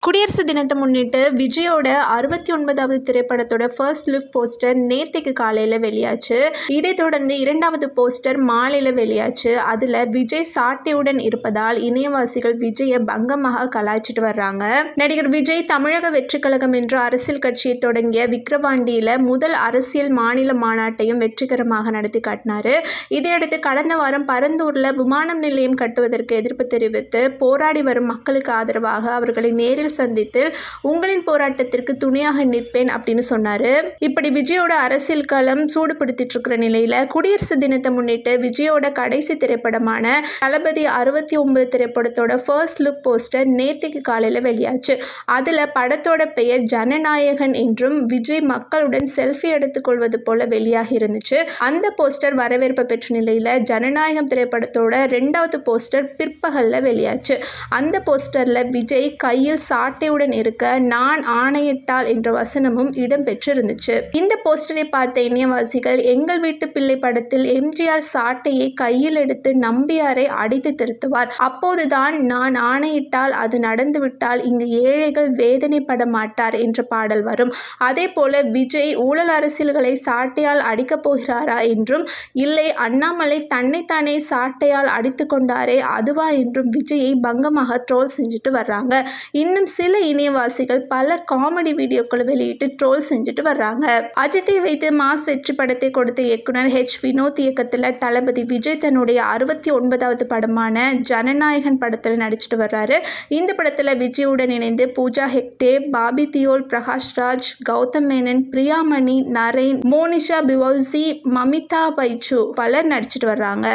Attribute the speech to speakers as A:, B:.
A: குடியரசு தினத்தை முன்னிட்டு விஜயோட 69வது திரைப்படத்தோட ஃபர்ஸ்ட் லுக் போஸ்டர் நேற்றுக்கு காலையில் வெளியாச்சு. இதைத் தொடர்ந்து 2வது போஸ்டர் மாலையில் வெளியாச்சு. அதில் விஜய் சாட்டையுடன் இருப்பதால் இணையவாசிகள் விஜயை பங்கமாக கலாய்ச்சிட்டு வர்றாங்க. நடிகர் விஜய் தமிழக வெற்றி கழகம் என்ற அரசியல் கட்சியை தொடங்கிய விக்கிரவாண்டியில் முதல் அரசியல் மாநில மாநாட்டையும் வெற்றிகரமாக நடத்தி காட்டினார். இதையடுத்து கடந்த வாரம் பரந்தூரில் விமான நிலையம் கட்டுவதற்கு எதிர்ப்பு தெரிவித்து போராடி வரும் மக்களுக்கு ஆதரவாக அவர்களை நேரில் சந்தித்து உங்களின் போராட்டத்திற்கு துணையாக நிற்பேன் அப்படின்னு சொன்னாரு. இப்படி விஜயோட அரசியல் களம் சூடுபிடித்திட்டு இருக்கிற நிலையில குடியரசு தினத்தை முன்னிட்டு விஜயோட கடைசி திரைப்படமான தளபதி 69 திரைப்படத்தோட ஃபர்ஸ்ட் லுக் போஸ்டர் நேற்றுக்கு காலையில வெளியாச்சு. அதுல படத்தோட பெயர் ஜனநாயகன் என்றும் விஜய் மக்களுடன் செல்ஃபி எடுத்துக்கொள்வது போல வெளியாகி இருந்துச்சு. அந்த போஸ்டர் வரவேற்பு பெற்ற நிலையில ஜனநாயகம் திரைப்படத்தோட 2வது போஸ்டர் பிற்பகல்ல வெளியாச்சு. அந்த போஸ்டர்ல விஜய் கையில் சாட்டையுடன் இருக்க நான் ஆணையிட்டால் என்ற வசனமும் இடம்பெற்றிருந்துச்சு. இந்த போஸ்டரை பார்த்த இணையவாசிகள் எங்கள் வீட்டு பிள்ளை படத்தில் எம்ஜிஆர் சாட்டையை கையில் எடுத்து நம்பியாரை அடித்து திருத்துவார், அப்போதுதான் நான் ஆணையிட்டால் அது நடந்துவிட்டால் இங்கு ஏழைகள் வேதனைப்பட மாட்டார் என்ற பாடல் வரும். அதே போல விஜய் ஊழல் அரசியல்களை சாட்டையால் அடிக்கப் போகிறாரா என்றும், இல்லை அண்ணாமலை தன்னைத்தானே சாட்டையால் அடித்து கொண்டாரே அதுவா என்றும் விஜயை பங்கமாக ட்ரோல் செஞ்சுட்டு வர்றாங்க. இன்னும் சில இணையவாசிகள் பல காமெடி வீடியோக்களை வெளியிட்டு ட்ரோல் செஞ்சுட்டு வர்றாங்க. அஜித்தை வைத்து மாஸ் வெற்றி படத்தை கொடுத்த இயக்குனர் வினோத் இயக்கத்தில் தளபதி விஜய் தன்னுடைய 69வது படமான ஜனநாயகன் படத்தில் நடிச்சிட்டு வர்றாரு. இந்த படத்தில் விஜயுடன் இணைந்து பூஜா ஹெக்டே, பாபி தியோல், பிரகாஷ் ராஜ், கௌதம் மேனன், பிரியாமணி, நரேன், மோனிஷா பிவௌசி, மமிதா பைச்சு பலர் நடிச்சிட்டு வர்றாங்க.